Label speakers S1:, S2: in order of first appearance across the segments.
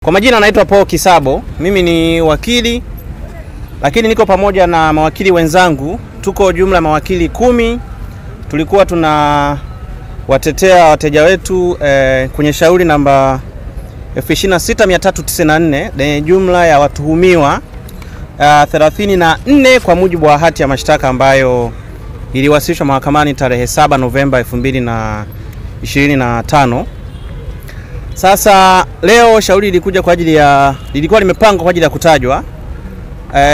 S1: Kwa majina naitwa Paul Kisabo, mimi ni wakili, lakini niko pamoja na mawakili wenzangu. Tuko jumla mawakili 10. Tulikuwa tuna watetea wateja wetu kwenye shauri namba 26394 lenye jumla ya watuhumiwa 34 kwa mujibu wa hati ya mashtaka ambayo iliwasilishwa mahakamani tarehe 7 Novemba 2025. Sasa leo shauri lilikuja kwa ajili ya lilikuwa limepangwa kwa ajili ya kutajwa,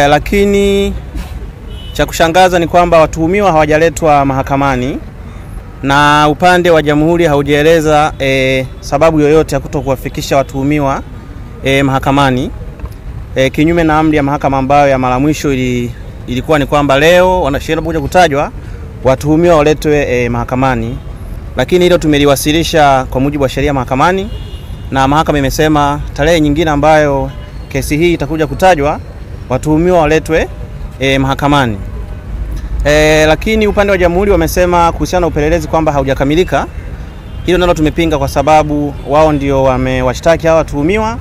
S1: lakini cha kushangaza ni kwamba watuhumiwa hawajaletwa mahakamani na upande wa jamhuri haujaeleza sababu yoyote ya kutokuwafikisha watuhumiwa mahakamani, kinyume na amri ya mahakama ambayo ya mara mwisho ilikuwa ni kwamba leo wanasheria kuja kutajwa watuhumiwa waletwe mahakamani. Lakini hilo tumeliwasilisha kwa mujibu wa sheria mahakamani, na mahakama imesema tarehe nyingine ambayo kesi hii itakuja kutajwa watuhumiwa waletwe mahakamani. Lakini upande wa jamhuri wamesema kuhusiana na upelelezi kwamba haujakamilika. Hilo nalo tumepinga kwa sababu wao ndio wamewashtaki hawa watuhumiwa,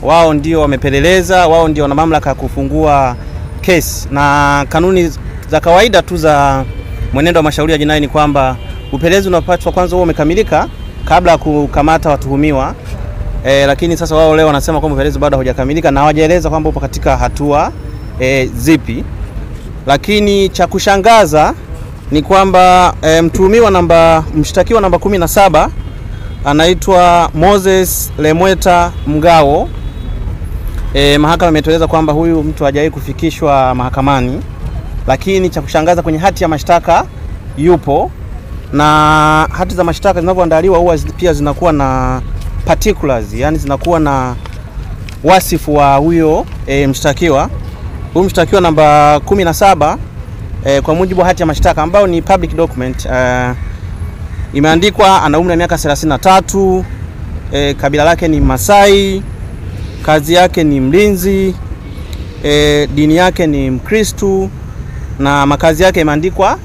S1: wao ndio wamepeleleza, wao ndio wana mamlaka kufungua kesi, na kanuni za kawaida tu za mwenendo wa mashauri ya jinai ni kwamba upelelezi unapaswa kwanza huo umekamilika kabla ya kukamata watuhumiwa. Lakini sasa wao leo wanasema kwamba upelelezi bado haujakamilika na hawajaeleza kwamba upo katika hatua zipi. Lakini cha kushangaza ni kwamba mshtakiwa namba 17 anaitwa Moses Lemweta Mgao. Mahakama imetueleza kwamba huyu mtu hajawahi kufikishwa mahakamani, lakini cha kushangaza kwenye hati ya mashtaka yupo, na hati za mashtaka zinavyoandaliwa huwa pia zinakuwa na particulars, yani zinakuwa na wasifu wa huyo mshtakiwa. Huyu mshtakiwa namba 17 kwa mujibu wa hati ya mashtaka ambao ni public document, imeandikwa ana umri wa miaka 33, kabila lake ni Masai, kazi yake ni mlinzi, dini yake ni Mkristo, na makazi yake imeandikwa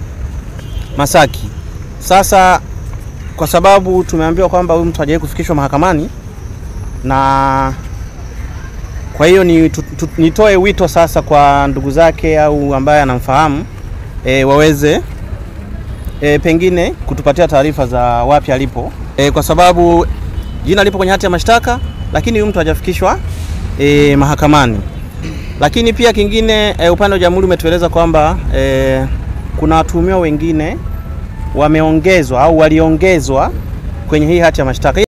S1: Masaki. Sasa kwa sababu tumeambiwa kwamba huyu mtu hajawahi kufikishwa mahakamani, na kwa hiyo nitoe wito sasa kwa ndugu zake au ambaye anamfahamu waweze pengine kutupatia taarifa za wapi alipo, kwa sababu jina lipo kwenye hati ya mashtaka, lakini huyu mtu hajafikishwa mahakamani. Lakini pia kingine, upande wa jamhuri umetueleza kwamba kuna watuhumiwa wengine wameongezwa au waliongezwa kwenye hii hati ya mashtaka.